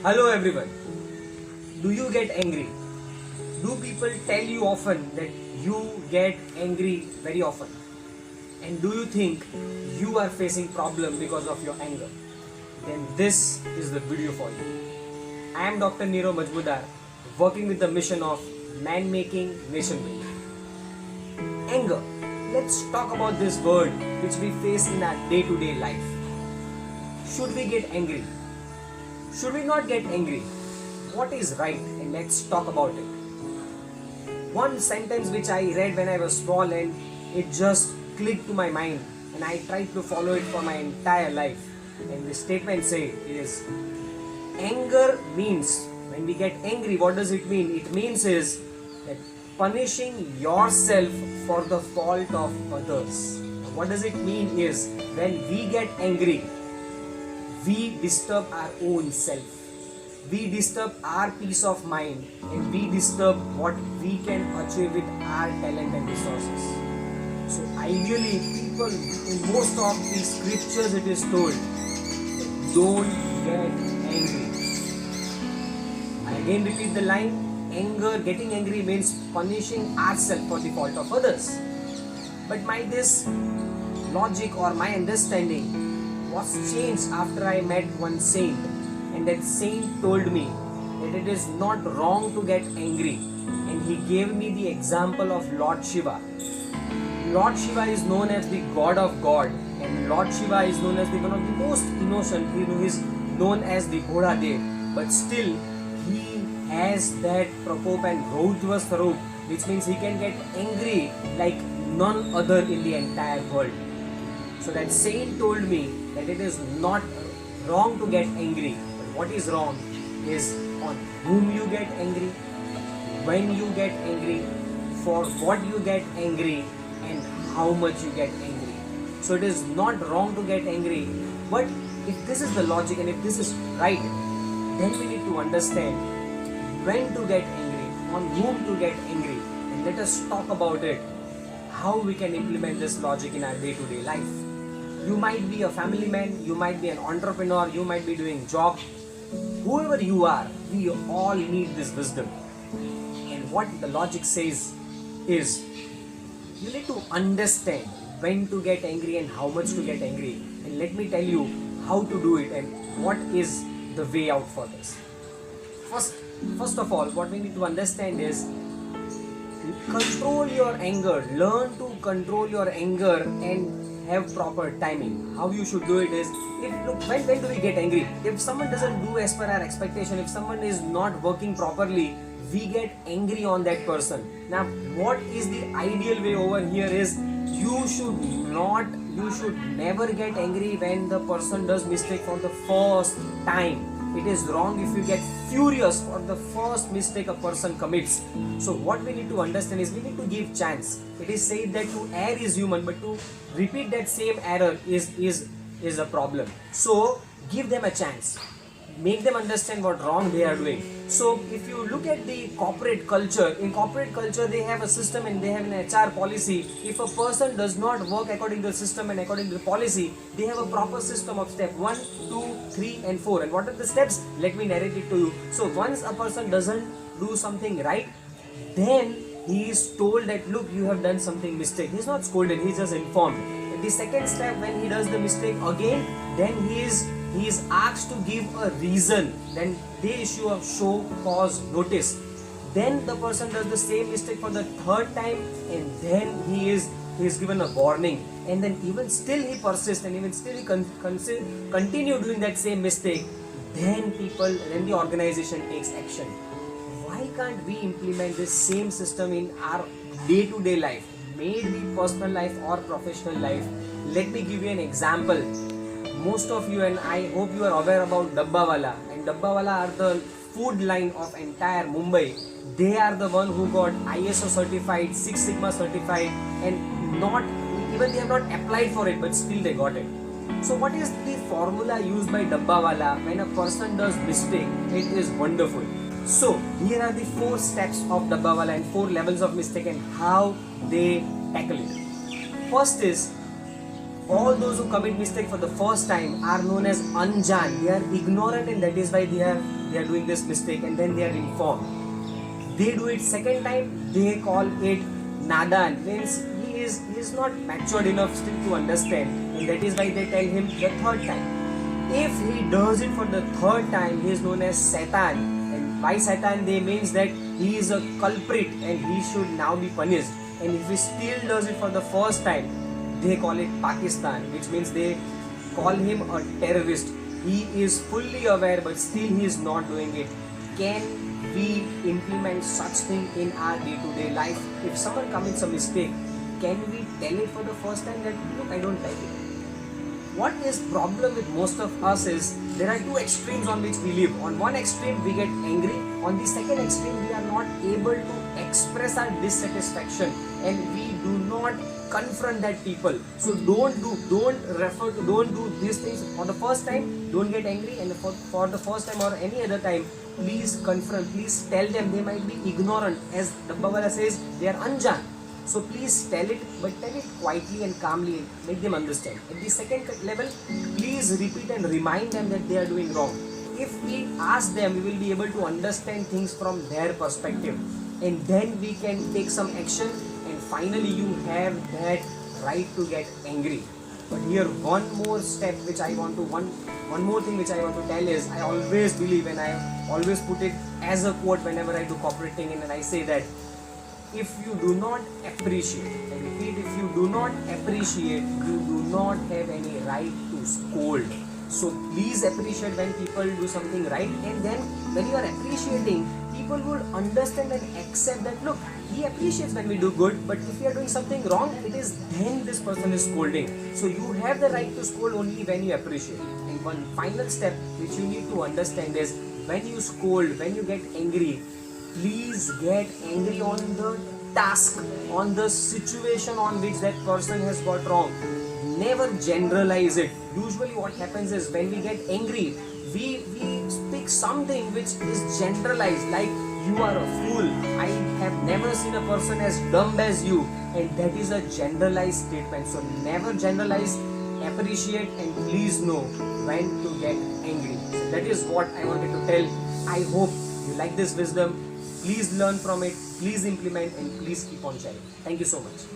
Hello everyone. Do you get angry? Do people tell you often that you get angry very often? And do you think you are facing problem because of your anger? Then this is the video for you. I am Dr. Niro Majmudar, working with the mission of Man Making Nation Building. Anger. Let's talk about this word which we face in our day-to-day life. Should we get angry? Should we not get angry? What is right? And let's talk about it. One sentence which I read when I was small and it just clicked to my mind and I tried to follow it for my entire life. And the statement says anger means, when we get angry, what does it mean? It means is that punishing yourself for the fault of others. What does it mean is when we get angry, we disturb our own self. We disturb our peace of mind and we disturb what we can achieve with our talent and resources. So ideally, people in most of these scriptures it is told, don't get angry. I again repeat the line, getting angry means punishing ourselves for the fault of others. But this logic or my understanding was changed after I met one saint, and that saint told me that it is not wrong to get angry, and he gave me the example of Lord Shiva. Lord Shiva is known as the God of God, and Lord Shiva is known as the one of the most innocent. He is known as the Ghoda Dev, but still he has that Prakop and Raudva Swarup, which means he can get angry like none other in the entire world. So that saint told me that it is not wrong to get angry, but what is wrong is on whom you get angry, when you get angry, for what you get angry, and how much you get angry. So it is not wrong to get angry, but if this is the logic and if this is right, then we need to understand when to get angry, on whom to get angry, and let us talk about it, how we can implement this logic in our day-to-day life. You might be a family man, you might be an entrepreneur, you might be doing job. Whoever you are, we all need this wisdom. And what the logic says is, you need to understand when to get angry and how much to get angry. And let me tell you how to do it and what is the way out for this. First of all, what we need to understand is, control your anger. Learn to control your anger and have proper timing. How you should do it is, when do we get angry? If someone doesn't do as per our expectation, if someone is not working properly, we get angry on that person. Now, what is the ideal way over here is, you should never get angry when the person does mistake for the first time. It is wrong if you get furious for the first mistake a person commits. So what we need to understand is, we need to give chance. It is said that to err is human, but to repeat that same error is a problem. So give them a chance. Make them understand what wrong they are doing. So if you look at the corporate culture, in corporate culture they have a system and they have an HR policy. If a person does not work according to the system and according to the policy, they have a proper system of step 1, 2, 3 and 4. And what are the steps? Let me narrate it to you. So once a person doesn't do something right, then he is told that, look, you have done something mistake. He is not scolded, he is just informed. The second step, when he does the mistake again, then he is asked to give a reason. Then they issue a show cause notice. Then the person does the same mistake for the third time, and then he is given a warning. And then even still he persists, and even still he continue doing that same mistake. Then the organization takes action. Why can't we implement this same system in our day-to-day life? May it be personal life or professional life. Let me give you an example. Most of you, and I hope you are aware about Dabbawala, and Dabbawala are the food line of entire Mumbai. They are the one who got ISO certified, Six Sigma certified, and they have not applied for it, but still they got it. So what is the formula used by Dabbawala when a person does mistake? It is wonderful. So here are the 4 steps of Dabbawala and 4 levels of mistake and how they tackle it. First is, all those who commit mistake for the first time are known as anjan. They are ignorant, and that is why they are doing this mistake, and then they are informed. They do it second time, they call it nadan, means he is not matured enough still to understand, and that is why they tell him the third time. If he does it for the third time, he is known as Satan. And by Satan, they means that he is a culprit and he should now be punished. And if he still does it for the first time, they call it Pakistan, which means they call him a terrorist. He is fully aware, but still he is not doing it. Can we implement such thing in our day-to-day life? If someone commits a mistake, can we tell it for the first time that, look, I don't like it? What is problem with most of us is there are two extremes on which we live. On one extreme we get angry, on the second extreme we are not able to express our dissatisfaction, and we do not confront that people. So don't do these things for the first time. Don't get angry, and for the first time or any other time, please confront, please tell them. They might be ignorant, as Dabbawala says, they are anjan. So please tell it, but tell it quietly and calmly, make them understand. At the second level, please repeat and remind them that they are doing wrong. If we ask them, we will be able to understand things from their perspective, and then we can take some action, and finally you have that right to get angry. But here one more step which I want to, one more thing which I want to tell is, I always believe, and I always put it as a quote whenever I do corporate thing, and I say that if you do not appreciate, I repeat, if you do not appreciate, you do not have any right to scold. So please appreciate when people do something right, and then when you are appreciating, people will understand and accept that, look, he appreciates when we do good, but if we are doing something wrong, it is then this person is scolding. So you have the right to scold only when you appreciate. And one final step which you need to understand is, when you scold, when you get angry, please get angry on the task, on the situation on which that person has got wrong. Never generalize it. Usually what happens is, when we get angry, we speak something which is generalized, like, you are a fool, I have never seen a person as dumb as you, and that is a generalized statement. So never generalize, appreciate, and please know when to get angry. So that is what I wanted to tell. I hope you like this wisdom. Please learn from it, please implement, and please keep on sharing. Thank you so much.